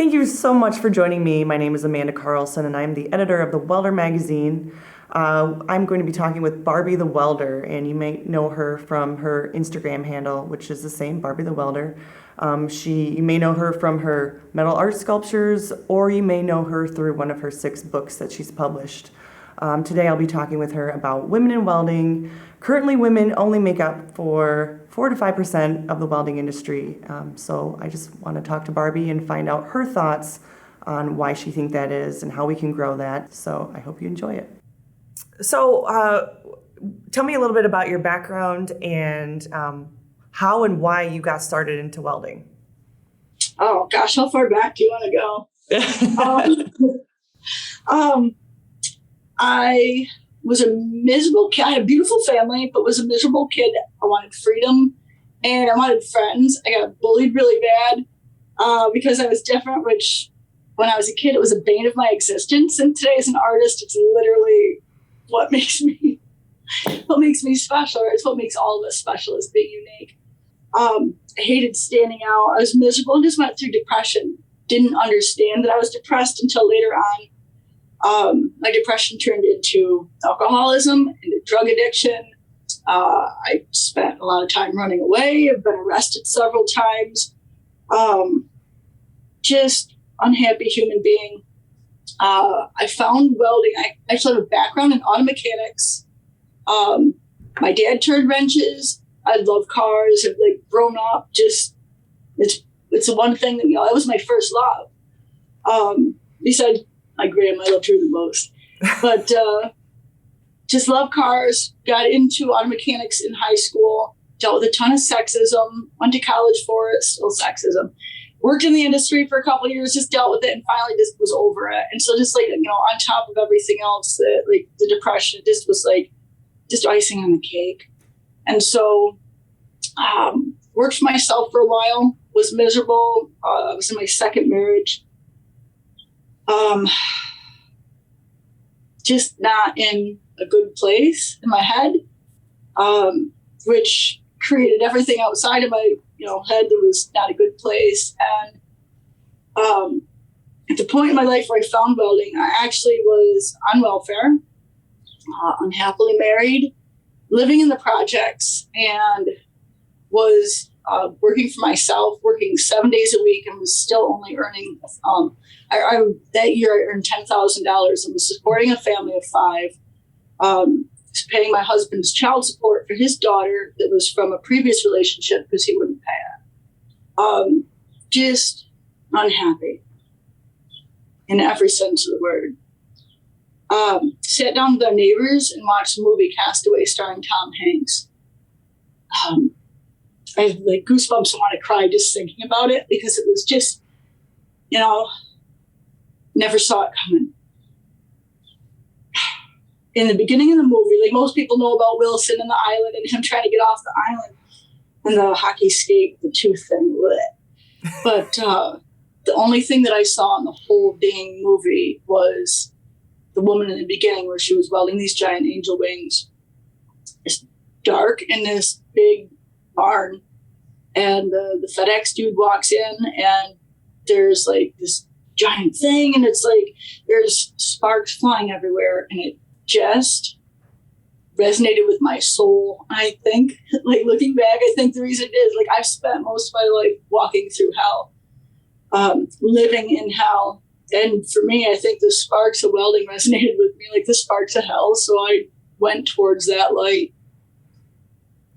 Thank you so much for joining me. My name is Amanda Carlson, and I'm the editor of the WELDER magazine. I'm going to be talking with Barbie the Welder, and you may know her from her Instagram handle, which is the same, Barbie the Welder. You may know her from her metal art sculptures, or you may know her through one of her 6 books that she's published. Today I'll be talking with her about women in welding. Currently, women only make up for 4 to 5% of the welding industry. So I just want to talk to Barbie and find out her thoughts on why she thinks that is and how we can grow that. So I hope you enjoy it. So tell me a little bit about your background and how and why you got started into welding. Oh gosh, how far back do you want to go? I was a miserable kid. I had a beautiful family, but was a miserable kid. I wanted freedom and I wanted friends. I got bullied really bad because I was different, which when I was a kid, it was a bane of my existence. And today as an artist, it's literally what makes me special. It's what makes all of us special, is being unique. I hated standing out. I was miserable and just went through depression. Didn't understand that I was depressed until later on. My depression turned into alcoholism, into drug addiction. I spent a lot of time running away. I've been arrested several times. Just unhappy human being. I found welding. I actually have a background in auto mechanics. My dad turned wrenches. I love cars. I've grown up. Just it's the one thing that that was my first love. Besides my grandma, I loved her the most. But just love cars. Got into auto mechanics in high school. Dealt with a ton of sexism. Went to college for it. Still sexism. Worked in the industry for a couple of years. Just dealt with it, and finally just was over it. And so just on top of everything else, the depression just was just icing on the cake. And so worked for myself for a while. Was miserable. I was in my second marriage. Just not in a good place in my head, which created everything outside of my head that was not a good place. And at the point in my life where I found welding, I actually was on welfare, unhappily married, living in the projects, and was working for myself, working 7 days a week, and was still only earning. That year I earned $10,000 and was supporting a family of 5. Was paying my husband's child support for his daughter that was from a previous relationship because he wouldn't pay it. Just unhappy in every sense of the word. Sat down with our neighbors and watched the movie Castaway starring Tom Hanks. I have goosebumps and want to cry just thinking about it because it was just, never saw it coming. In the beginning of the movie, most people know about Wilson and the island and him trying to get off the island and the hockey skate, the tooth thing. Bleh. But the only thing that I saw in the whole dang movie was the woman in the beginning where she was welding these giant angel wings. It's dark in this big barn, and the FedEx dude walks in, and there's this giant thing, and it's there's sparks flying everywhere, and it just resonated with my soul. I think, looking back, I think the reason it is, I've spent most of my life walking through hell, living in hell. And for me, I think the sparks of welding resonated with me like the sparks of hell. So I went towards that light.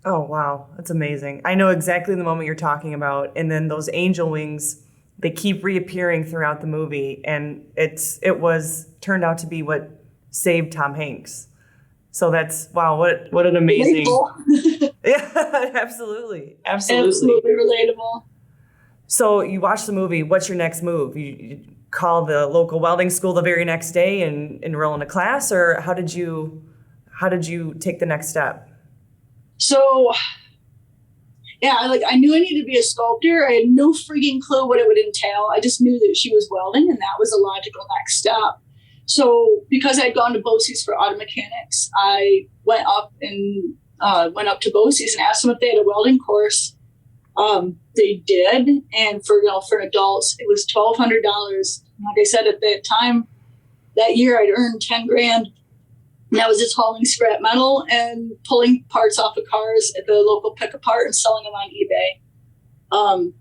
Oh, wow. That's amazing. I know exactly the moment you're talking about. And then those angel wings, they keep reappearing throughout the movie. And it turned out to be what saved Tom Hanks. So that's, wow, what an amazing. Yeah, absolutely. Absolutely relatable. So you watch the movie. What's your next move? You call the local welding school the very next day and enroll in a class, or how did you take the next step? So, yeah, I knew I needed to be a sculptor. I had no freaking clue what it would entail. I just knew that she was welding, and that was a logical next step. So, because I'd gone to BOCES for auto mechanics, I went up to BOCES and asked them if they had a welding course. They did, and for adults, it was $1,200. Like I said, at that time, that year, I'd earned 10 grand. And that was just hauling scrap metal and pulling parts off of cars at the local pick apart and selling them on eBay.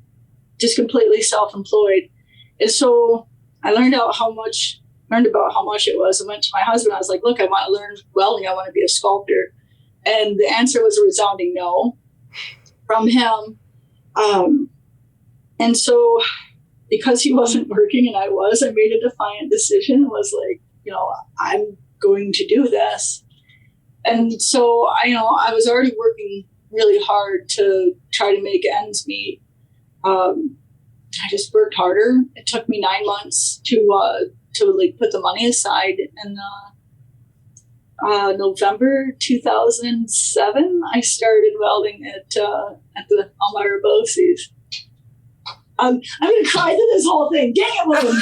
Just completely self-employed. And so I learned about how much it was. I went to my husband. I was like, look, I want to learn welding. I want to be a sculptor. And the answer was a resounding no from him. And so because he wasn't working and I made a defiant decision and was like, I'm going to do this. And so I was already working really hard to try to make ends meet. I just worked harder. It took me 9 months to put the money aside. And November 2007, I started welding at the Elmira Bosse's. I'm going to cry through this whole thing. Dang it, William.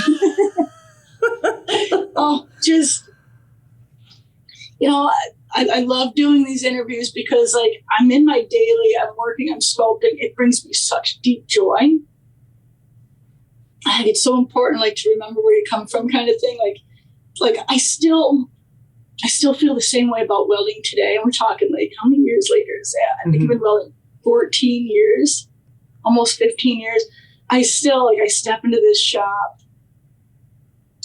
I love doing these interviews because, I'm in my daily, I'm working, I'm sculpting. It brings me such deep joy. I think it's so important, to remember where you come from, kind of thing. I still feel the same way about welding today. And we're talking, how many years later is that? I think I've been welding 14 years, almost 15 years. I still, I step into this shop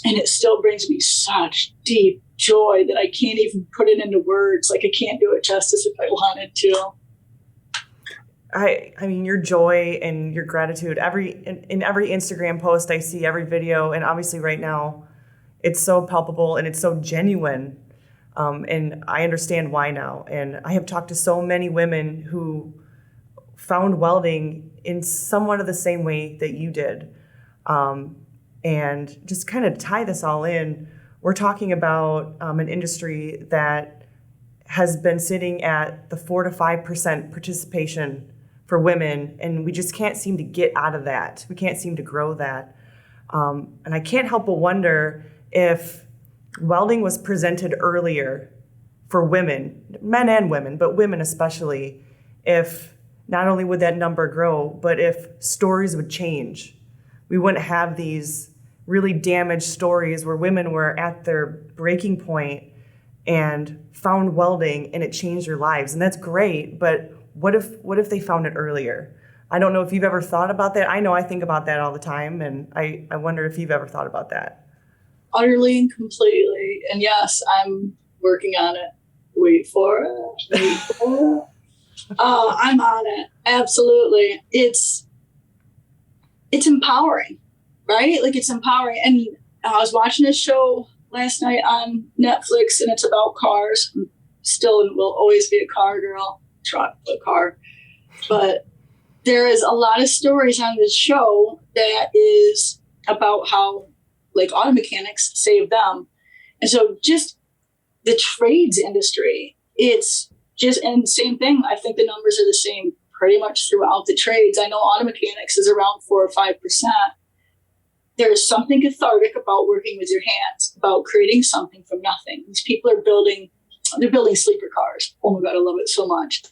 and it still brings me such deep joy that I can't even put it into words. I can't do it justice if I wanted to. I mean, your joy and your gratitude, in every Instagram post I see, every video, and obviously right now, it's so palpable and it's so genuine. And I understand why now. And I have talked to so many women who found welding in somewhat of the same way that you did. And just kind of tie this all in, we're talking about an industry that has been sitting at the 4 to 5% participation for women, and we just can't seem to get out of that. We can't seem to grow that. And I can't help but wonder if welding was presented earlier for women, men and women, but women especially, if not only would that number grow, but if stories would change. We wouldn't have these really damaged stories where women were at their breaking point and found welding and it changed their lives. And that's great, but what if they found it earlier? I don't know if you've ever thought about that. I know I think about that all the time, and I wonder if you've ever thought about that. Utterly and completely. And yes, I'm working on it. Wait for it. I'm on it. Absolutely. It's empowering, right? It's empowering. And I was watching a show last night on Netflix, and it's about cars. I'm still and will always be a car girl, truck, a car. But there is a lot of stories on this show that is about how auto mechanics save them. And so just the trades industry, it's just, and same thing. I think the numbers are the same pretty much throughout the trades. I know auto mechanics is around 4 or 5%. There's something cathartic about working with your hands, about creating something from nothing. These people are building sleeper cars. Oh my God, I love it so much.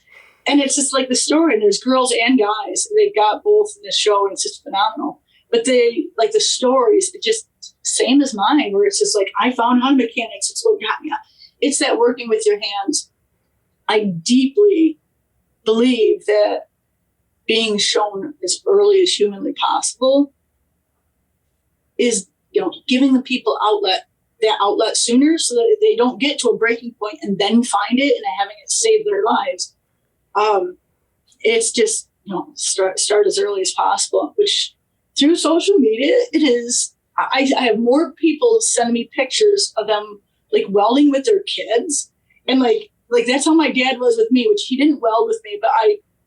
And it's just the story, and there's girls and guys. They've got both in this show, and it's just phenomenal. But they, the stories, it just same as mine, where it's just I found auto mechanics. It's what got me. It's that working with your hands. I deeply believe that being shown as early as humanly possible is, giving the people that outlet sooner, so that they don't get to a breaking point and then find it and having it save their lives. It's just, start as early as possible, which through social media, it is. I have more people sending me pictures of them welding with their kids, and that's how my dad was with me, which he didn't weld with me, but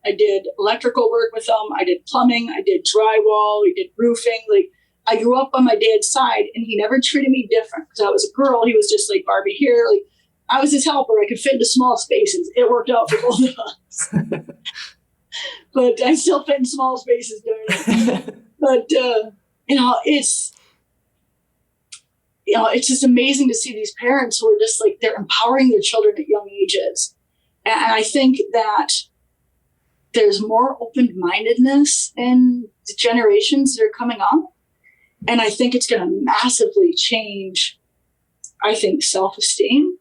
I did electrical work with him. I did plumbing. I did drywall. I did roofing. I grew up on my dad's side, and he never treated me different because I was a girl. He was just Barbie here. I was his helper. I could fit into small spaces. It worked out for both of us. But I still fit in small spaces during it. But, it's just amazing to see these parents who are just they're empowering their children at young ages. And I think that there's more open-mindedness in the generations that are coming up. And I think it's going to massively change, I think, self-esteem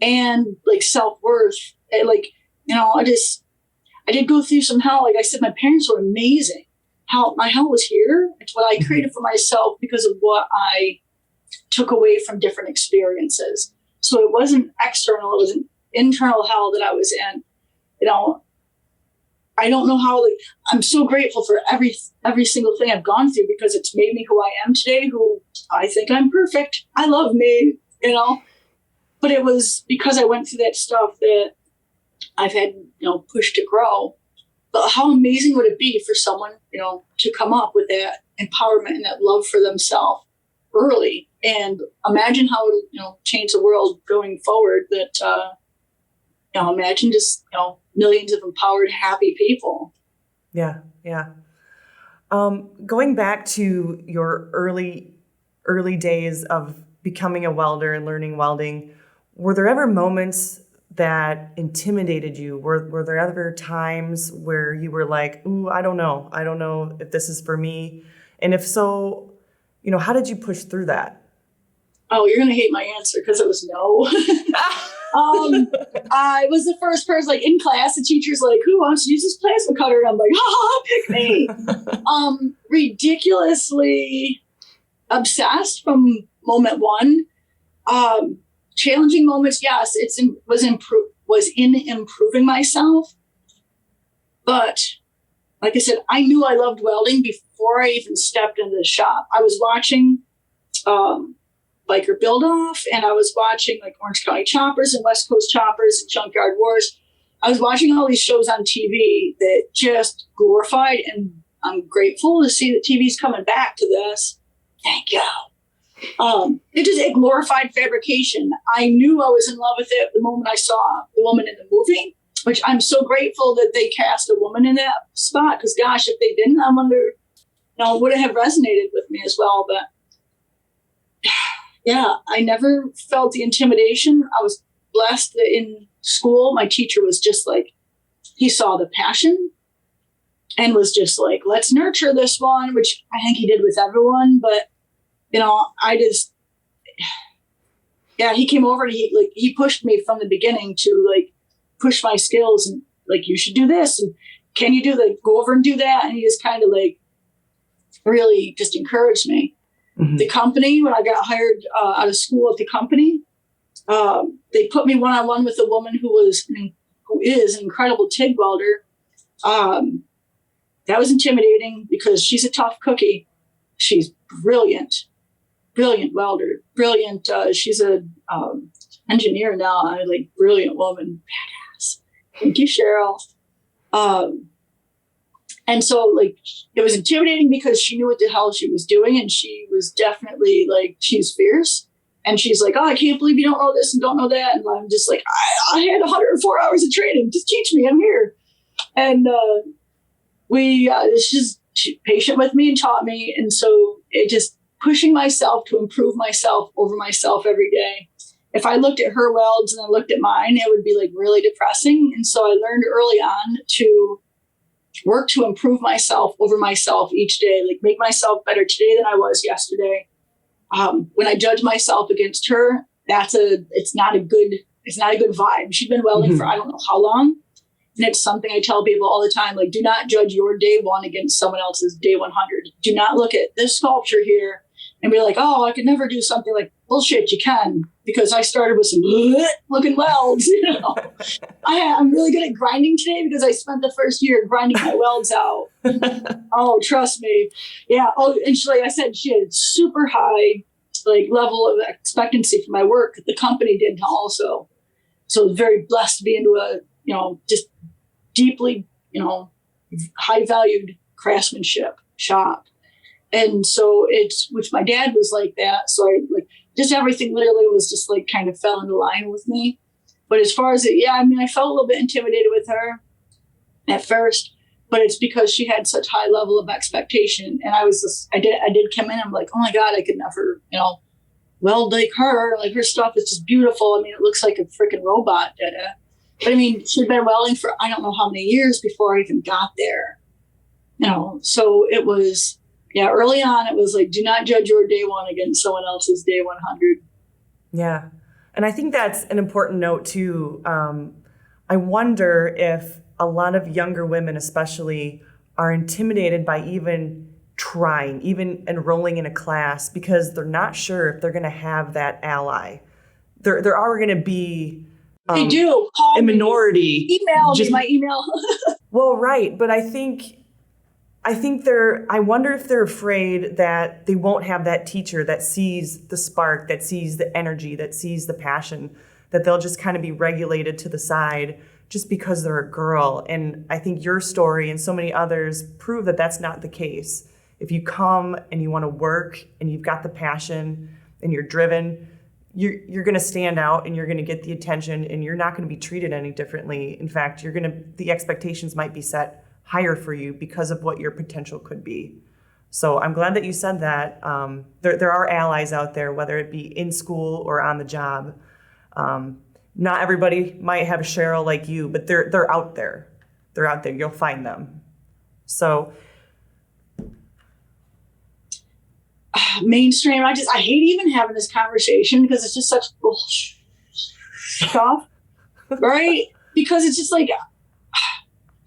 and like self-worth. And, like, you know, I did go through some hell. Like I said, my parents were amazing. My hell was here. It's what I created for myself because of what I took away from different experiences. So it wasn't external, it was an internal hell that I was in. You know, I don't know how, like, I'm so grateful for every single thing I've gone through because it's made me who I am today, who I think I'm perfect. I love me, you know. But it was because I went through that stuff that I've had, you know, pushed to grow. But how amazing would it be for someone, you know, to come up with that empowerment and that love for themselves early, and imagine how it'll, you know, change the world going forward. That you know, imagine just, you know, millions of empowered, happy people. Yeah, yeah. Going back to your early days of becoming a welder and learning welding, were there ever moments that intimidated you? Were there ever times where you were like, ooh, I don't know if this is for me? And if so, you know, how did you push through that? Oh, you're going to hate my answer because it was no. I was the first person, like, in class, the teacher's like, who wants to use this plasma cutter? And I'm like, pick me. Ridiculously obsessed from moment one. Challenging moments, yes, was in improving myself. But like I said, I knew I loved welding before I even stepped into the shop. I was watching Biker Build Off, and I was watching like Orange County Choppers and West Coast Choppers and Junkyard Wars. I was watching all these shows on TV that just glorified, and I'm grateful to see that TV's coming back to this. Thank you. It glorified fabrication. I knew I was in love with it the moment I saw the woman in the movie, which I'm so grateful that they cast a woman in that spot. Because gosh, if they didn't, I wonder, you know, would it have resonated with me as well? But yeah, I never felt the intimidation. I was blessed that in school, my teacher was just like, he saw the passion and was just like, let's nurture this one, which I think he did with everyone. But you know, he came over and he pushed me from the beginning to like push my skills and like, you should do this. And can you do like, go over and do that? And he just kind of like really just encouraged me. Mm-hmm. The company, when I got hired out of school at the company, they put me one-on-one with a woman who is an incredible TIG welder. That was intimidating because she's a tough cookie. She's brilliant welder, brilliant. She's a engineer now. I like brilliant woman, badass. Thank you, Cheryl. And so like it was intimidating because she knew what the hell she was doing, and she was definitely like, she's fierce, and she's like, oh, I can't believe you don't know this and don't know that. And I'm just like, I had 104 hours of training. Just teach me. I'm here. And she's patient with me and taught me, and so it just pushing myself to improve myself over myself every day. If I looked at her welds and I looked at mine, it would be like really depressing. And so I learned early on to work to improve myself over myself each day, like make myself better today than I was yesterday. When I judge myself against her, it's not a good vibe. She's been welding for I don't know how long. And it's something I tell people all the time, like, do not judge your day one against someone else's day 100. Do not look at this sculpture here and be like, oh, I could never do something. Like, bullshit, you can, because I started with some looking welds, you know. I'm really good at grinding today because I spent the first year grinding my welds out. Oh, trust me. Yeah. Oh, and like I said, she had super high like level of expectancy for my work. The company did also. So I was very blessed to be into a, you know, just deeply, you know, high valued craftsmanship shop. And so which my dad was like that. So I like just everything literally was just like kind of fell into line with me. But as far as I felt a little bit intimidated with her at first, but it's because she had such high level of expectation. And I did come in, I'm like, oh my God, I could never, you know, weld like her. Like her stuff is just beautiful. I mean, it looks like a freaking robot did it. But I mean, she'd been welding for I don't know how many years before I even got there. So it was, early on it was like, do not judge your day one against someone else's day 100. Yeah. And I think that's an important note too. I wonder if a lot of younger women especially are intimidated by even trying, even enrolling in a class, because they're not sure if they're going to have that ally. There are going to be they do call a minority. Email me my email. Well, right, but I wonder if they're afraid that they won't have that teacher that sees the spark, that sees the energy, that sees the passion, that they'll just kind of be regulated to the side just because they're a girl. And I think your story and so many others prove that that's not the case. If you come and you want to work and you've got the passion and you're driven, you're going to stand out and you're going to get the attention and you're not going to be treated any differently. In fact, the expectations might be set higher for you because of what your potential could be. So I'm glad that you said that. There are allies out there, whether it be in school or on the job. Not everybody might have a Cheryl like you, but they're out there. They're out there. You'll find them. So mainstream, I hate even having this conversation because it's just such bullshit stuff, right? Because it's just like,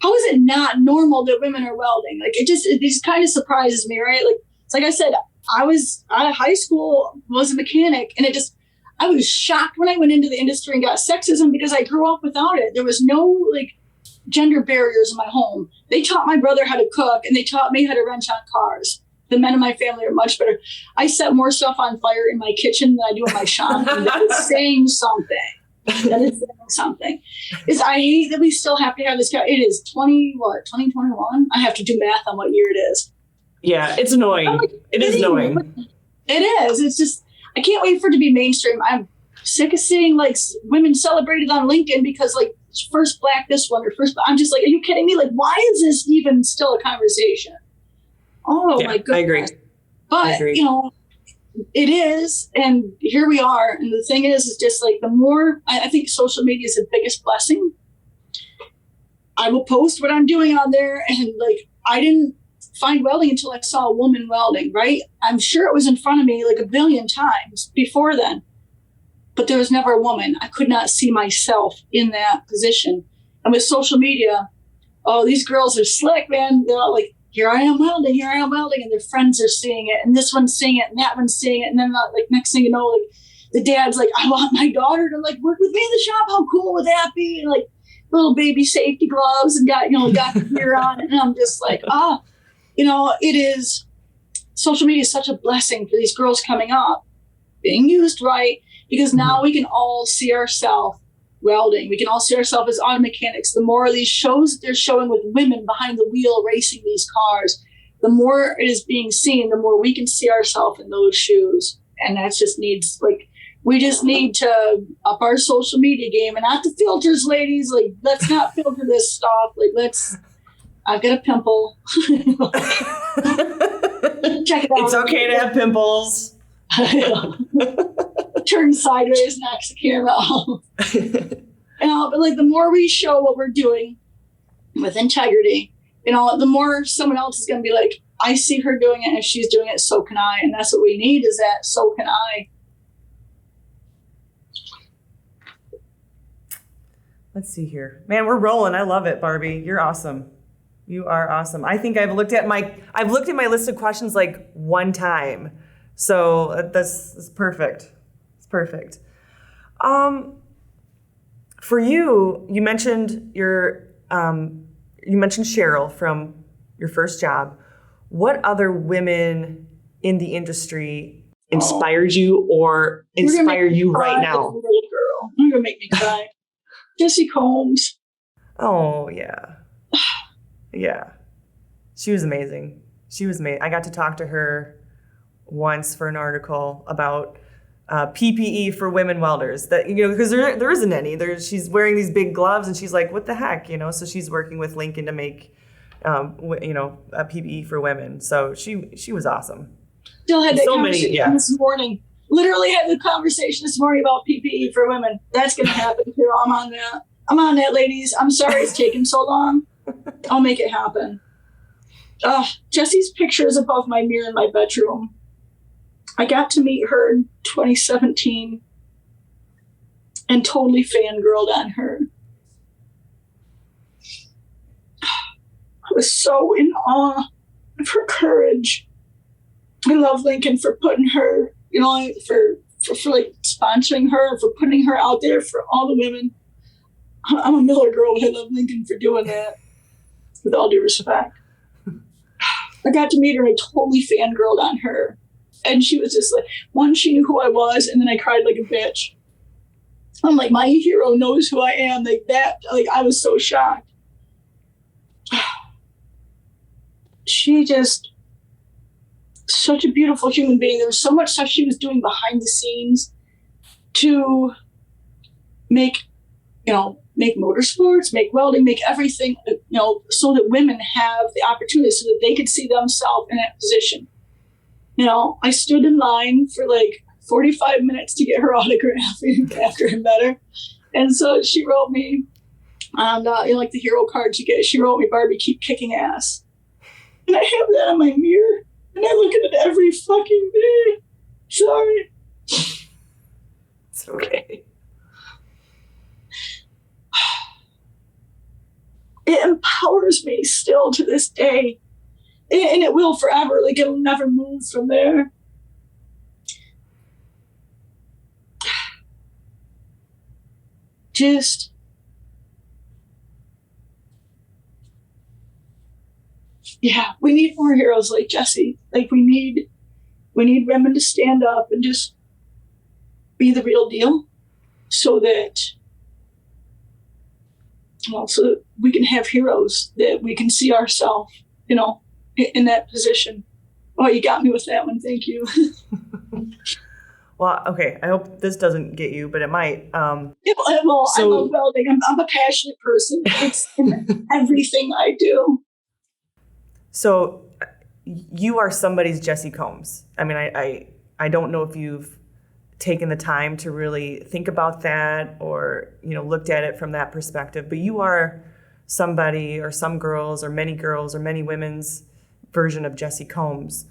how is it not normal that women are welding? Like it just kind of surprises me, right? Like it's like I said, I was out of high school, was a mechanic, and I was shocked when I went into the industry and got sexism because I grew up without it. There was no like gender barriers in my home. They taught my brother how to cook and they taught me how to wrench on cars. The men in my family are much better. I set more stuff on fire in my kitchen than I do in my shop. And that is saying something. I hate that we still have to have this. It is 2021? I have to do math on what year it is. Yeah, it's annoying. It is annoying. It is. It's just, I can't wait for it to be mainstream. I'm sick of seeing like women celebrated on LinkedIn because like first black this one or first, I'm just like, are you kidding me? Like, why is this even still a conversation? Oh my goodness. I agree. But, it is. And here we are. And the thing is just like the more, I think social media is the biggest blessing. I will post what I'm doing on there. And like, I didn't find welding until I saw a woman welding, right? I'm sure it was in front of me like a billion times before then. But there was never a woman. I could not see myself in that position. And with social media, oh, these girls are slick, man. They're all like, here I am welding, and their friends are seeing it, and this one's seeing it, and that one's seeing it, and then like next thing you know, like the dad's like, I want my daughter to like work with me in the shop. How cool would that be? And like little baby safety gloves and got the gear on, and I'm just like, it is. Social media is such a blessing for these girls coming up, being used right, because now we can all see ourselves welding. We can all see ourselves as auto mechanics. The more of these shows that they're showing with women behind the wheel racing these cars, the more it is being seen, the more we can see ourselves in those shoes. And that just needs, like, we just need to up our social media game and not the filters, ladies. Like, let's not filter this stuff. Like, I've got a pimple. Check it out. It's okay to have pimples. Turn sideways, knocks the camera off. But like the more we show what we're doing with integrity, the more someone else is going to be like, I see her doing it, and if she's doing it, so can I. And that's what we need, is that so can I. Let's see here. Man, we're rolling. I love it, Barbie. You're awesome. You are awesome. I think I've looked at my list of questions like one time. So that's perfect. It's perfect. For you mentioned you mentioned Cheryl from your first job. What other women in the industry inspired you or inspire you right now? Little girl, you're gonna make me cry. Jessi Combs. Oh yeah, yeah. She was amazing. I got to talk to her once for an article about PPE for women welders. That because there isn't any. She's wearing these big gloves, and she's like, what the heck, So she's working with Lincoln to make a PPE for women. So she was awesome. Still had that conversation this morning. Literally had the conversation this morning about PPE for women. That's going to happen too. I'm on that. I'm on that, ladies. I'm sorry it's taken so long. I'll make it happen. Jessi's picture is above my mirror in my bedroom. I got to meet her in 2017 and totally fangirled on her. I was so in awe of her courage. I love Lincoln for putting her, for like sponsoring her, for putting her out there for all the women. I'm a Miller girl, but I love Lincoln for doing that, with all due respect. I got to meet her, I totally fangirled on her. And she was just like, one, she knew who I was, and then I cried like a bitch. I'm like, my hero knows who I am. Like that, like I was so shocked. She just, such a beautiful human being. There was so much stuff she was doing behind the scenes to make motorsports, make welding, make everything, so that women have the opportunity, so that they could see themselves in that position. I stood in line for like 45 minutes to get her autograph after I met her. And so she wrote me on, like the hero cards you get, she wrote me, "Barbie, keep kicking ass." And I have that on my mirror, and I look at it every fucking day. Sorry. It's okay. It empowers me still to this day. And it will forever. Like, it'll never move from there. Just, yeah, we need more heroes like Jessi. Like, we need women to stand up and just be the real deal, so that we can have heroes, that we can see ourselves, in that position. Oh, you got me with that one. Thank you. Well, okay. I hope this doesn't get you, but it might. I love welding. I'm a passionate person. It's in everything I do. So you are somebody's Jessi Combs. I mean, I don't know if you've taken the time to really think about that, or, looked at it from that perspective, but you are somebody, or some girls, or many women's version of Jessi Combs.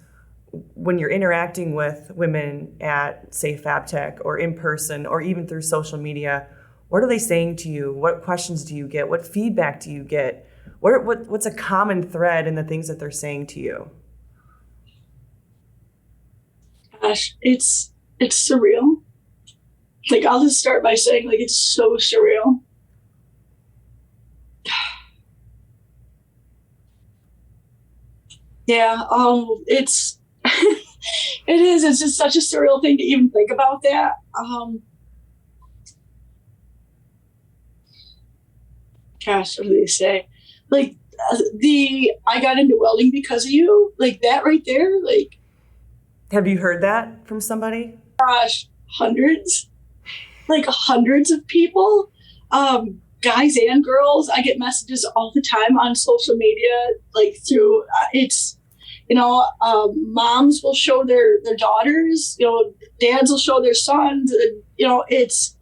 When you're interacting with women at, say, FabTech, or in person, or even through social media, what are they saying to you? What questions do you get? What feedback do you get? What's a common thread in the things that they're saying to you? Gosh, it's surreal. Like, I'll just start by saying, like, it's so surreal. Yeah, it's it is. It's just such a surreal thing to even think about that. Gosh, what do they say? Like, I got into welding because of you. Like, that right there. Like, have you heard that from somebody? Gosh, hundreds of people, guys and girls. I get messages all the time on social media, like through moms will show their daughters, dads will show their sons. It's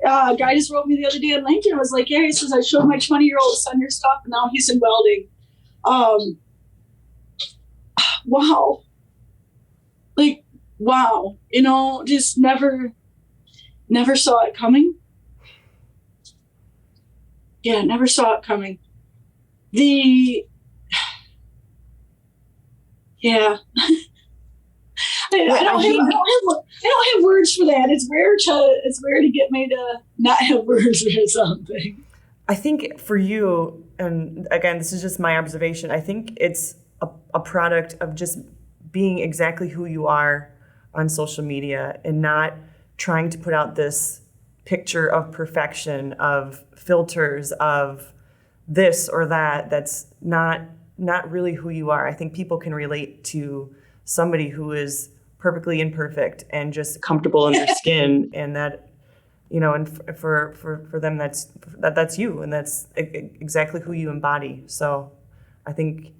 a guy just wrote me the other day in Lincoln. Was like, yeah, he says, I showed my 20-year-old son your stuff, and now he's in welding. Wow. Like, wow, just never saw it coming. Yeah, never saw it coming. Yeah. I don't have words for that. It's rare to get me to not have words for something. I think for you, and again, this is just my observation, I think it's a product of just being exactly who you are on social media, and not trying to put out this picture of perfection, of filters, of this or that. That's not really who you are. I think people can relate to somebody who is perfectly imperfect and just comfortable in their skin, and that, and for them, that's you, and that's exactly who you embody. So I think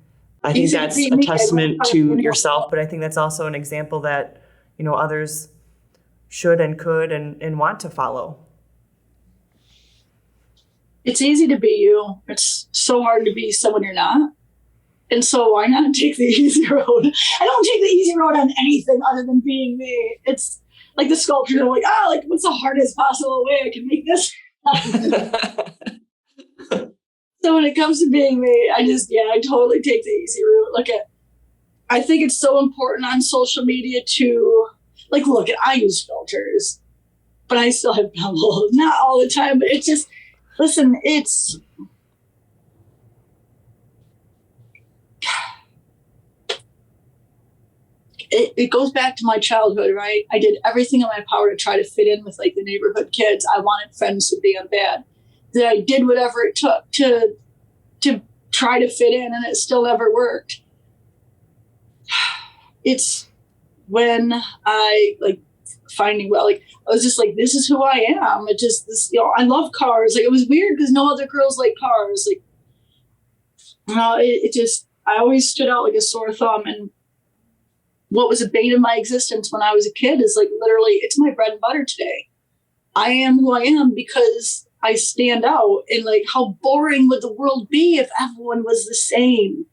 that's a testament to yourself, but I think that's also an example that, others should and could and want to follow. It's easy to be you. It's so hard to be someone you're not. And so why not take the easy road? I don't take the easy road on anything other than being me. It's like the sculptor. They're like, like what's the hardest possible way I can make this happen? So when it comes to being me, I totally take the easy route. I think it's so important on social media to I use filters, but I still have bubbles. Not all the time, but it's just, listen, it goes back to my childhood, right? I did everything in my power to try to fit in with the neighborhood kids. I wanted friends to be on bad. That I did whatever it took to try to fit in, and it still never worked. It's when I finding I was just this is who I am. It just this I love cars. It was weird because no other girls like cars. It just I always stood out like a sore thumb. And what was a bane of my existence when I was a kid is literally it's my bread and butter today. I am who I am because I stand out. And how boring would the world be if everyone was the same?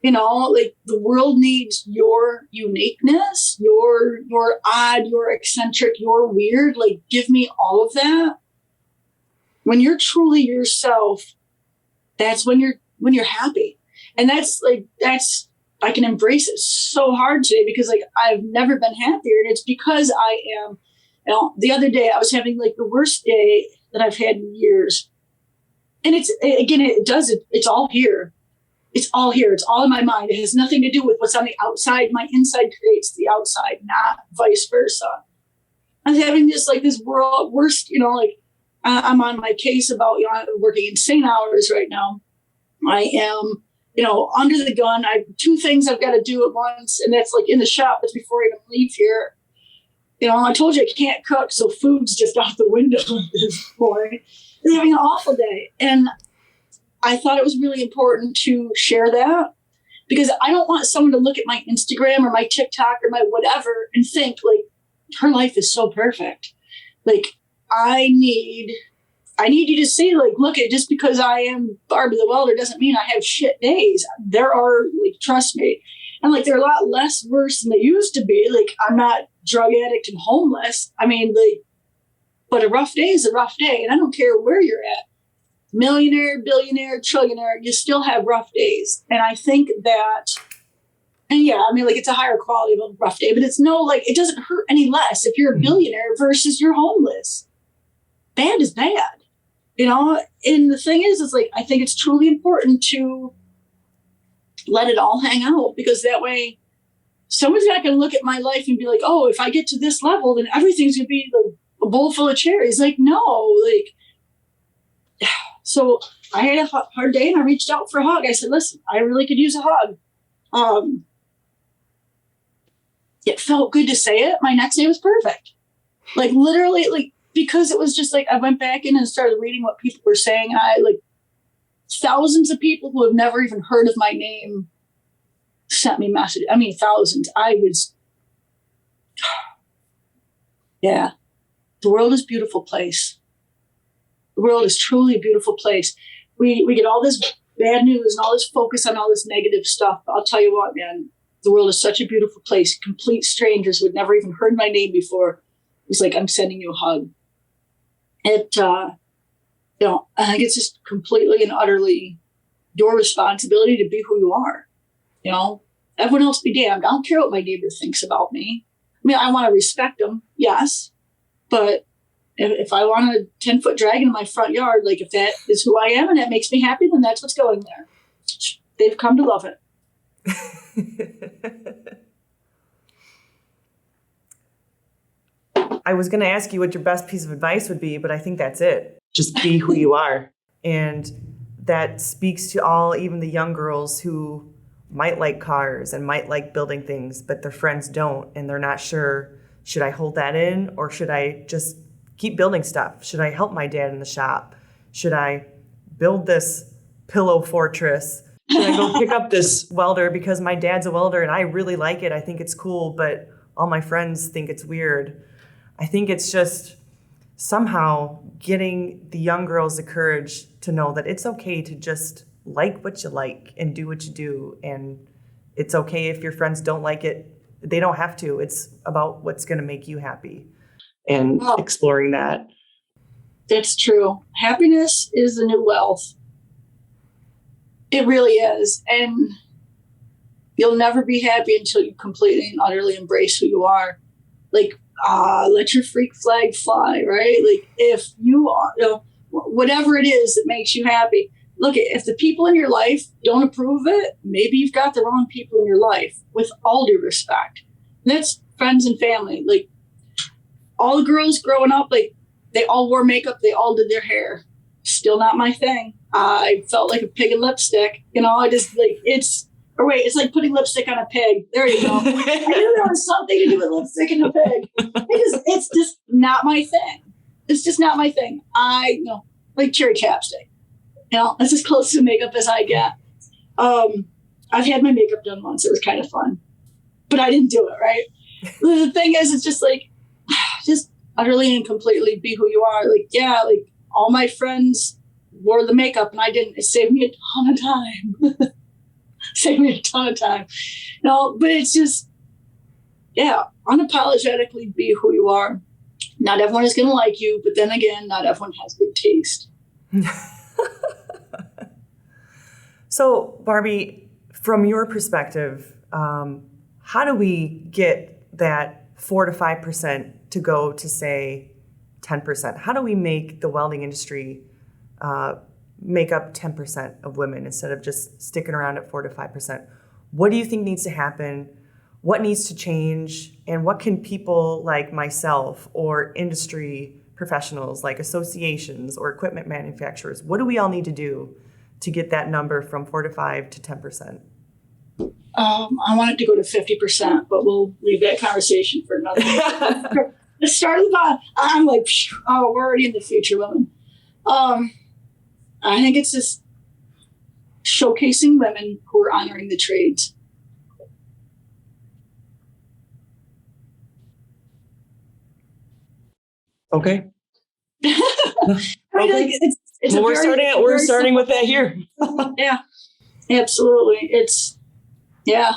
The world needs your uniqueness, your odd, your eccentric, your weird. Give me all of that. When you're truly yourself, that's when you're happy. And that's I can embrace it so hard today because I've never been happier. And it's because I am, the other day I was having the worst day that I've had in years. And it's all here. It's all here. It's all in my mind. It has nothing to do with what's on the outside. My inside creates the outside, not vice versa. I'm having this worst, I'm on my case about, I'm working insane hours right now. I am, under the gun. I have two things I've got to do at once. And that's in the shop. That's before I even leave here. I told you I can't cook. So food's just out the window at this point. I'm having an awful day. And I thought it was really important to share that because I don't want someone to look at my Instagram or my TikTok or my whatever and think her life is so perfect. I need you to see look at just because I am Barbie the Welder doesn't mean I have shit days. There are trust me. And they're a lot less worse than they used to be. I'm not drug addict and homeless. I mean, but a rough day is a rough day. And I don't care where you're at. Millionaire, billionaire, trillionaire, you still have rough days. And I think that, and it's a higher quality of a rough day, but it's it doesn't hurt any less if you're a billionaire versus you're homeless. Bad is bad, and the thing is I think it's truly important to let it all hang out because that way someone's not going to look at my life and be oh, if I get to this level, then everything's going to be a bowl full of cherries. No, So I had a hard day and I reached out for a hug. I said, listen, I really could use a hug. It felt good to say it. My next day was perfect. Literally, because it was just I went back in and started reading what people were saying. And I thousands of people who have never even heard of my name sent me messages. I mean, thousands. Yeah, the world is a beautiful place. The world is truly a beautiful place. We get all this bad news and all this focus on all this negative stuff. But I'll tell you what, man, the world is such a beautiful place. Complete strangers who had never even heard my name before. It was I'm sending you a hug. I think it's just completely and utterly your responsibility to be who you are. Everyone else be damned. I don't care what my neighbor thinks about me. I mean, I want to respect them, yes, but if I want a 10-foot dragon in my front yard, if that is who I am and that makes me happy, then that's what's going there. They've come to love it. I was going to ask you what your best piece of advice would be, but I think that's it. Just be who you are. And that speaks to all, even the young girls who might like cars and might like building things, but their friends don't, and they're not sure, should I hold that in or should I just keep building stuff? Should I help my dad in the shop? Should I build this pillow fortress? Should I go pick up this welder because my dad's a welder and I really like it? I think it's cool, but all my friends think it's weird. I think it's just somehow getting the young girls the courage to know that it's okay to just like what you like and do what you do. And it's okay if your friends don't like it. They don't have to. It's about what's going to make you happy and exploring that. That's true. Happiness is the new wealth. It really is. And you'll never be happy until you completely and utterly embrace who you are. Like, let your freak flag fly, right? Like, if you are, whatever it is that makes you happy. Look, if the people in your life don't approve of it, maybe you've got the wrong people in your life, with all due respect. And that's friends and family. Like, all the girls growing up, like, they all wore makeup. They all did their hair. Still not my thing. I felt like a pig in lipstick. I just like, it's like putting lipstick on a pig. There you go. I knew there was something to do with lipstick and a pig. It's just not my thing. It's just not my thing. Like cherry chapstick. That's as close to makeup as I get. I've had my makeup done once. It was kind of fun. But I didn't do it, right? The thing is, it's just like, just utterly and completely be who you are. Like, yeah, like all my friends wore the makeup and I didn't. It saved me a ton of time. But it's just, yeah, unapologetically be who you are. Not everyone is going to like you, but then again, not everyone has good taste. So, Barbie, from your perspective, how do we get that 4 to 5% to go to, say, 10%? How do we make the welding industry make up 10% of women instead of just sticking around at 4 to 5%? What do you think needs to happen? What needs to change? And what can people like myself or industry professionals like associations or equipment manufacturers, what do we all need to do to get that number from 4 to 5 to 10%? I want it to go to 50%, but we'll leave that conversation for another day. The start of the pod, I'm like, we're already in the future, women. I think it's just showcasing women who are honoring the trades. Okay. Like, it's we're starting with that here. Yeah, absolutely. Yeah.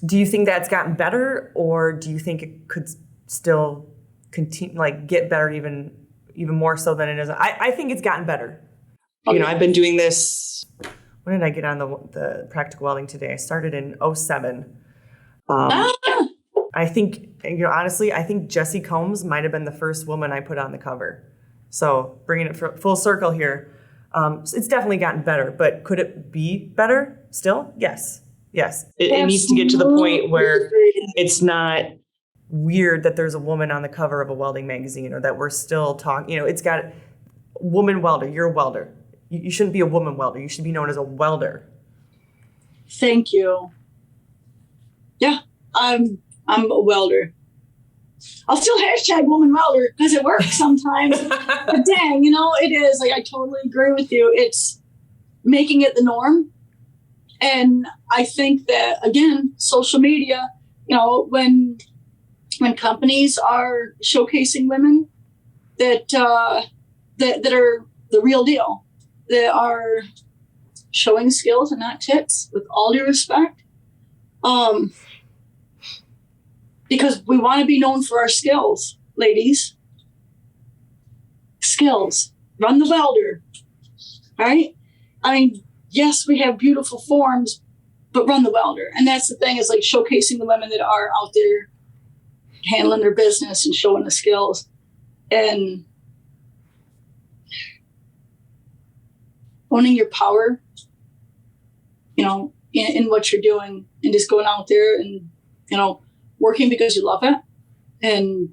Do you think that's gotten better, or do you think it could still continue, like get better even more so than it is? I think it's gotten better. Okay. I've been doing this. When did I get on the practical welding today? I started in 2007. I think, honestly, I think Jessi Combs might have been the first woman I put on the cover. So bringing it full circle here. It's definitely gotten better, but could it be better still? Yes. It needs to get to the point where it's not weird that there's a woman on the cover of a welding magazine, or that we're still talking, it's got woman welder. You're a welder. You shouldn't be a woman welder. You should be known as a welder. Thank you. Yeah, I'm a welder. I'll still hashtag woman welder because it works sometimes. But dang, it is. Like, I totally agree with you. It's making it the norm. And I think that, again, social media, when companies are showcasing women that are the real deal, that are showing skills and not tits, with all due respect, because we want to be known for our skills, ladies. Skills. Run the welder, right? I mean, yes, we have beautiful forms, but run the welder. And that's the thing, is like showcasing the women that are out there handling their business and showing the skills, and owning your power, in what you're doing, and just going out there and, working because you love it, and,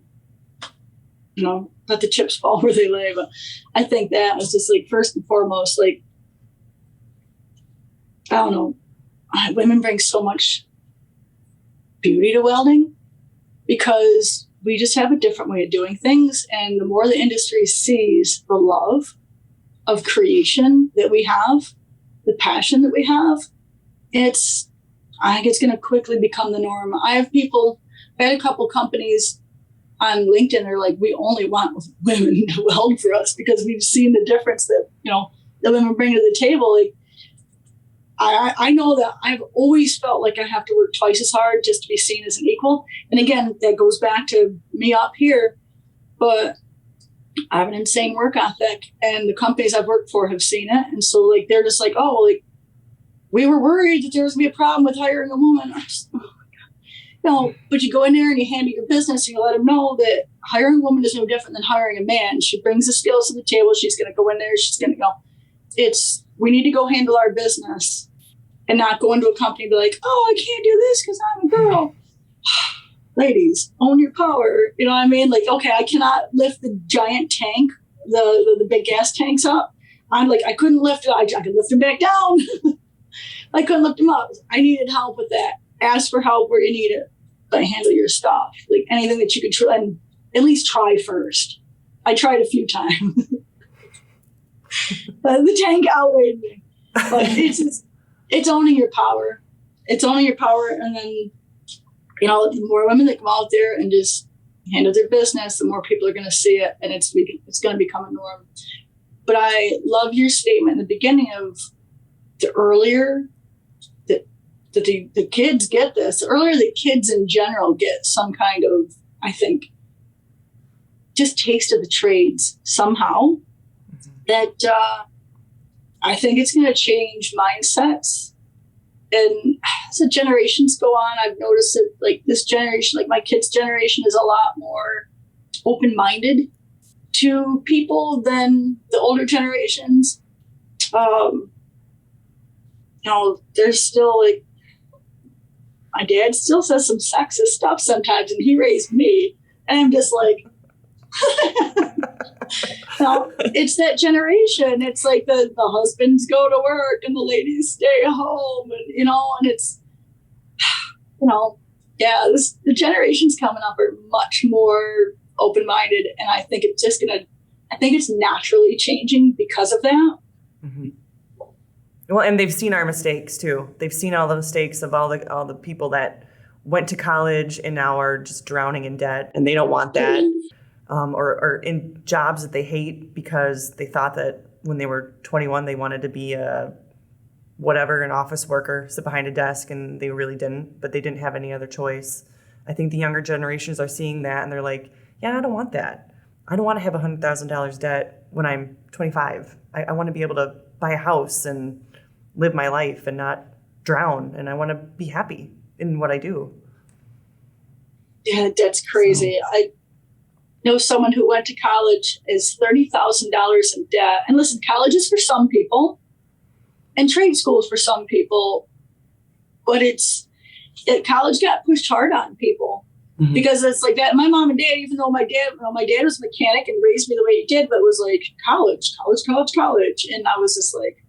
let the chips fall where they lay. But I think that is just like, first and foremost, like, I don't know, women bring so much beauty to welding because we just have a different way of doing things. And the more the industry sees the love of creation that we have, the passion that we have, I think it's going to quickly become the norm. I had a couple companies on LinkedIn, they're like, we only want women to weld for us because we've seen the difference that, the women bring to the table. Like, I know that I've always felt like I have to work twice as hard just to be seen as an equal. And again, that goes back to me up here, but I have an insane work ethic, and the companies I've worked for have seen it. And so like, they're just like, oh, like, we were worried that there was gonna be a problem with hiring a woman. But you go in there and you handle your business and you let them know that hiring a woman is no different than hiring a man. She brings the skills to the table. She's going to go in there. She's going to go. We need to go handle our business and not go into a company and be like, oh, I can't do this because I'm a girl. Ladies, own your power. You know what I mean? Like, okay, I cannot lift the giant tank, the big gas tanks up. I'm like, I couldn't lift it. I could lift them back down. I couldn't lift them up. I needed help with that. Ask for help where you need it, but handle your stuff. Like anything that you could try, and at least try first. I tried a few times. The tank outweighed me. But it's owning your power. It's owning your power, and then the more women that come out there and just handle their business, the more people are going to see it, and it's going to become a norm. But I love your statement in the beginning of the earlier that the kids get this, the earlier the kids in general get some kind of, I think, just taste of the trades somehow, that I think it's going to change mindsets. And as the generations go on, I've noticed that like this generation, like my kids' generation, is a lot more open-minded to people than the older generations. There's still like, my dad still says some sexist stuff sometimes, and he raised me, and I'm just like, it's that generation. It's like the husbands go to work and the ladies stay home, and and it's, the generations coming up are much more open-minded, and I think it's naturally changing because of that. Mm-hmm. Well, and they've seen our mistakes too. They've seen all the mistakes of all the people that went to college and now are just drowning in debt, and they don't want that. Or in jobs that they hate because they thought that when they were 21 they wanted to be an office worker, sit behind a desk, and they really didn't. But they didn't have any other choice. I think the younger generations are seeing that, and they're like, yeah, I don't want that. I don't want to have $100,000 debt when I'm 25. I want to be able to buy a house and live my life and not drown, and I want to be happy in what I do. Yeah, that's crazy. So. I know someone who went to college is $30,000 in debt. And listen, college is for some people and trade school is for some people, but college got pushed hard on people. Mm-hmm. Because it's like that. My mom and dad, even though my dad was a mechanic and raised me the way he did, but it was like college. And I was just like,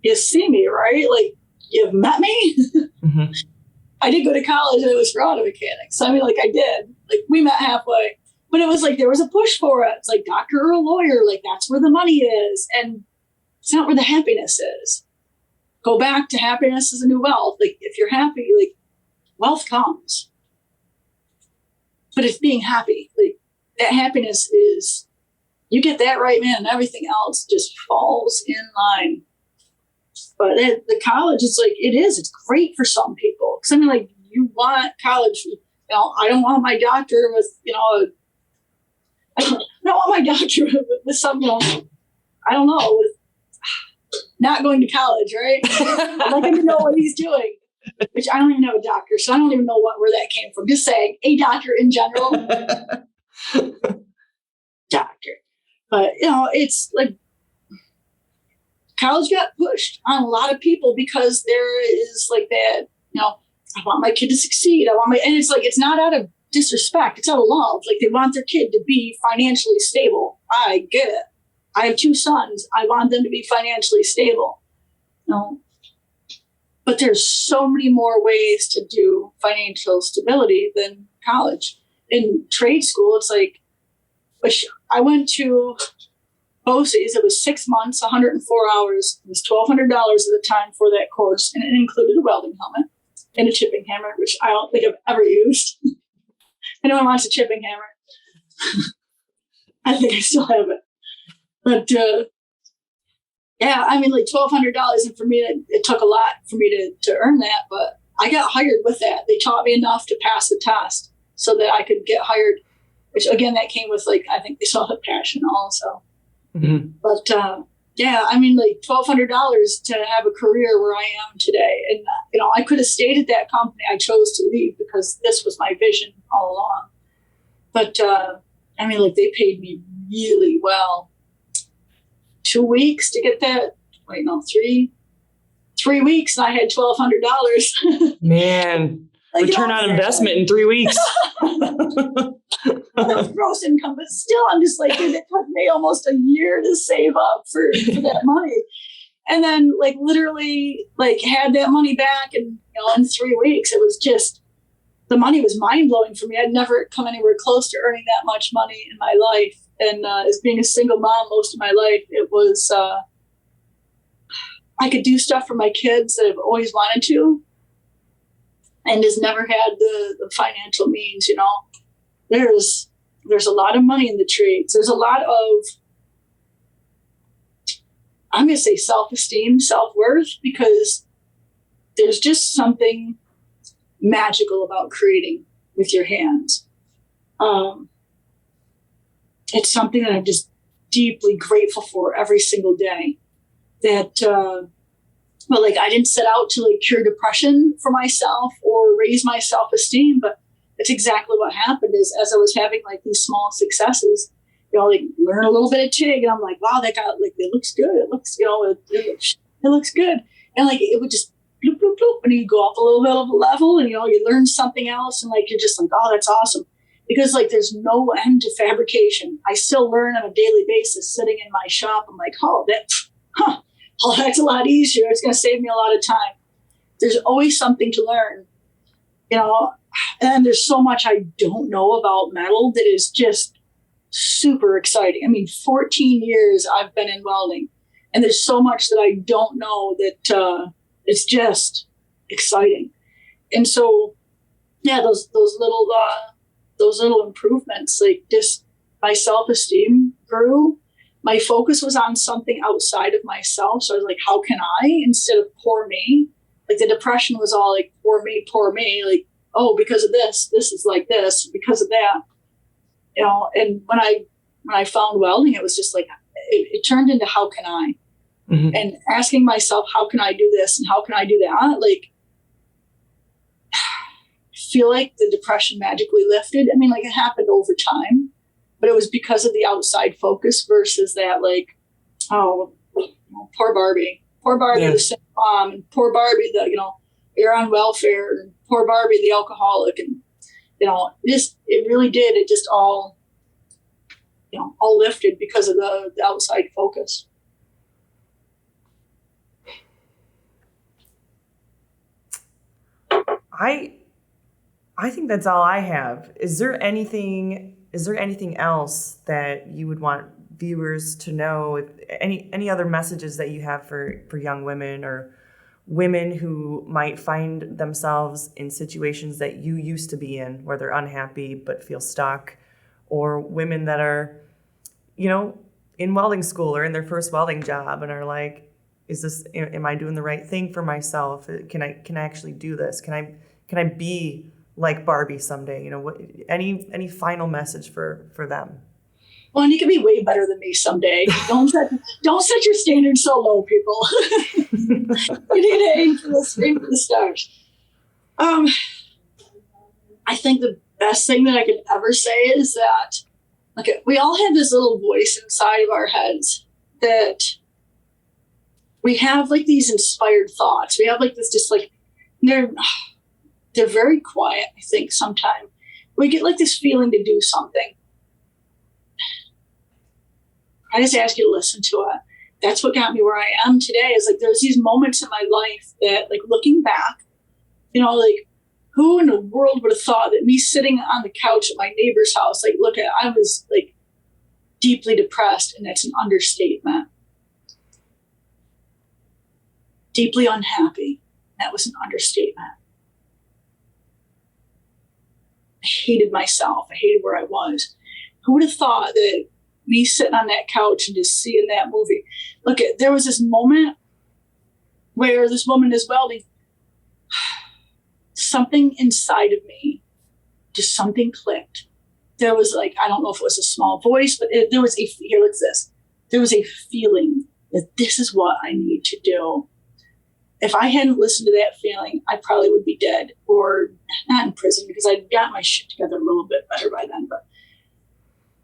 you see me, right? Like, you've met me? Mm-hmm. I did go to college and it was for auto mechanics. So I mean, like, I did. Like, we met halfway. But it was like there was a push for it. It's like doctor or a lawyer, like that's where the money is. And it's not where the happiness is. Go back to happiness is a new wealth. Like, if you're happy, like, wealth comes. But it's being happy. Like, that happiness is, you get that right, man, and everything else just falls in line. But the college, it's like, it's great for some people. Because I mean, like, you want college, I don't want my doctor with, I don't want my doctor with some, I don't know, with not going to college, right? I'd like him to know what he's doing. Which I don't even have a doctor, so I don't even know where that came from. Just saying, a doctor in general. Doctor. But, it's like, college got pushed on a lot of people because there is like that, I want my kid to succeed. And it's like, it's not out of disrespect. It's out of love. Like, they want their kid to be financially stable. I get it. I have 2 sons. I want them to be financially stable. But there's so many more ways to do financial stability than college. In trade school, it's like, I went to BOCES. It was 6 months, 104 hours. It was $1,200 at the time for that course. And it included a welding helmet and a chipping hammer, which I don't think I've ever used. anyone wants a chipping hammer, I think I still have it. But yeah, I mean, like $1,200, and for me, it took a lot for me to earn that. But I got hired with that. They taught me enough to pass the test so that I could get hired. Which again, that came with like I think they saw the passion also. Mm-hmm. But yeah, I mean, like $1,200 to have a career where I am today, and I could have stayed at that company. I chose to leave because this was my vision all along. But I mean, like they paid me really well. 2 weeks to get that. Wait, no, 3 weeks, and I had $1,200. Man, like, return on investment in 3 weeks. That was gross income, but still, I'm just like, dude, it took me almost a year to save up for that money, and then like literally like had that money back, and in 3 weeks, it was just the money was mind blowing for me. I'd never come anywhere close to earning that much money in my life. And as being a single mom most of my life, it was, I could do stuff for my kids that I've always wanted to and has never had the financial means, There's a lot of money in the trades. There's a lot of, I'm going to say self-esteem, self-worth, because there's just something magical about creating with your hands. It's something that I'm just deeply grateful for every single day. That, I didn't set out to like cure depression for myself or raise my self-esteem, but it's exactly what happened. Is as I was having like these small successes, like learn a little bit of TIG, and I'm like, wow, that got like it looks good. It looks, it looks good, and like it would just bloop bloop bloop, and you go up a little bit of a level, and you learn something else, and like you're just like, oh, that's awesome. Because like there's no end to fabrication. I still learn on a daily basis sitting in my shop. I'm like, oh, that's a lot easier. It's going to save me a lot of time. There's always something to learn, and there's so much I don't know about metal that is just super exciting. I mean, 14 years I've been in welding, and there's so much that I don't know that it's just exciting. And so, yeah, those little improvements, like just my self-esteem grew. My focus was on something outside of myself. So I was like, how can I, instead of poor me? Like the depression was all like, poor me. Like, oh, because of this is like this, because of that, and when I found welding, it was just like, it turned into how can I? Mm-hmm. And asking myself, how can I do this? And how can I do that? Like, feel like the depression magically lifted. I mean, like it happened over time, but it was because of the outside focus versus that, like, oh, poor Barbie, yeah. The single mom, and poor Barbie, you're on welfare, and poor Barbie, the alcoholic, and it really did. It just all lifted because of the outside focus. I think that's all I have. Is there anything else that you would want viewers to know? If any other messages that you have for young women or women who might find themselves in situations that you used to be in, where they're unhappy but feel stuck, or women that are, in welding school or in their first welding job and are like, am I doing the right thing for myself? Can I actually do this? Can I be like Barbie someday? Any final message for them? Well, and you can be way better than me someday. Don't set your standards so low, people. You need to aim for the stars. I think the best thing that I could ever say is that, we all have this little voice inside of our heads that we have like these inspired thoughts. We have like this, just like they're very quiet. I think sometimes we get like this feeling to do something. I just ask you to listen to it. That's what got me where I am today. Is like there's these moments in my life that, like, looking back, like, who in the world would have thought that me sitting on the couch at my neighbor's house, like, I was like deeply depressed, and that's an understatement. Deeply unhappy. That was an understatement. hated myself. I hated where I was. Who would have thought that me sitting on that couch and just seeing that movie? Look, there was this moment where this woman is welding. Something inside of me, just something clicked. There was like, I don't know if it was a small voice, but there was here, look at this. There was a feeling that this is what I need to do. If I hadn't listened to that feeling, I probably would be dead, or not in prison, because I'd got my shit together a little bit better by then. But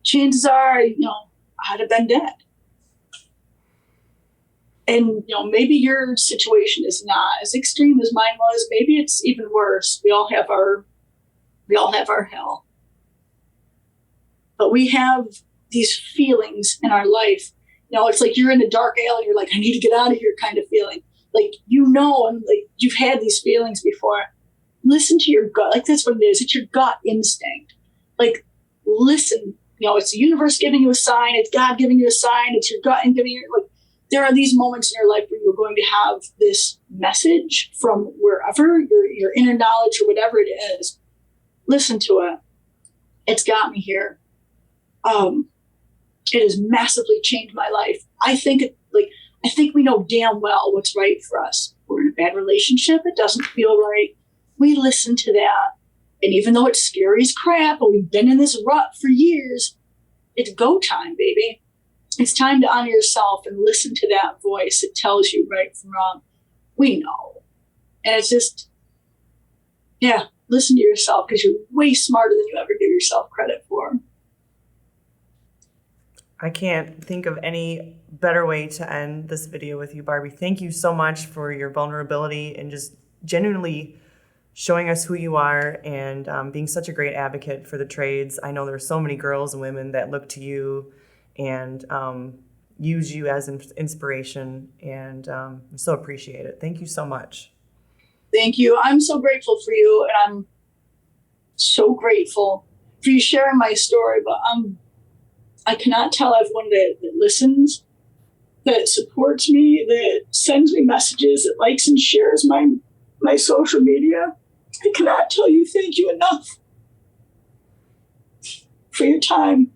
chances are, I'd have been dead. And, maybe your situation is not as extreme as mine was. Maybe it's even worse. We all have our hell. But we have these feelings in our life. It's like you're in a dark alley. You're like, I need to get out of here kind of feeling. Like, and like you've had these feelings before. Listen to your gut. Like, that's what it is. It's your gut instinct. Like, listen. It's the universe giving you a sign. It's God giving you a sign. It's your gut and giving you, like, there are these moments in your life where you're going to have this message from wherever, your inner knowledge or whatever it is. Listen to it. It's got me here. It has massively changed my life. I think we know damn well what's right for us. We're in a bad relationship. It doesn't feel right. We listen to that. And even though it's scary as crap and we've been in this rut for years, it's go time, baby. It's time to honor yourself and listen to that voice. It tells you right from wrong. We know. And it's just, listen to yourself, because you're way smarter than you ever give yourself credit for. I can't think of any better way to end this video with you, Barbie. Thank you so much for your vulnerability and just genuinely showing us who you are, and being such a great advocate for the trades. I know there's so many girls and women that look to you and use you as inspiration, and so appreciate it. Thank you so much. Thank you. I'm so grateful for you, and I'm so grateful for you sharing my story, but I cannot tell everyone that listens, that supports me, that sends me messages, that likes and shares my social media. I cannot tell you thank you enough for your time,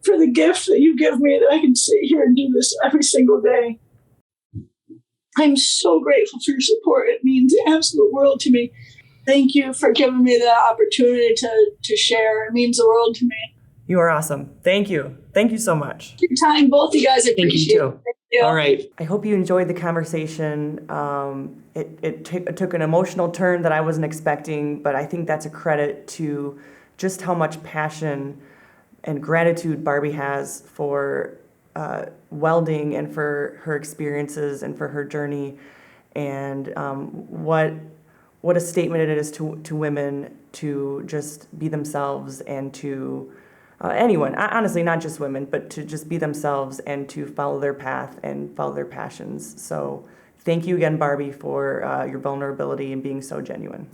for the gift that you give me, that I can sit here and do this every single day. I'm so grateful for your support. It means the absolute world to me. Thank you for giving me the opportunity to share. It means the world to me. You are awesome. Thank you. Thank you so much. Your time, both you guys. I Thank appreciate you too. it. Thank you. All right. I hope you enjoyed the conversation. It took an emotional turn that I wasn't expecting, but I think that's a credit to just how much passion and gratitude Barbie has for welding and for her experiences and for her journey, and what a statement it is to women to just be themselves, and to anyone, honestly, not just women, but to just be themselves and to follow their path and follow their passions. So thank you again, Barbie, for your vulnerability and being so genuine.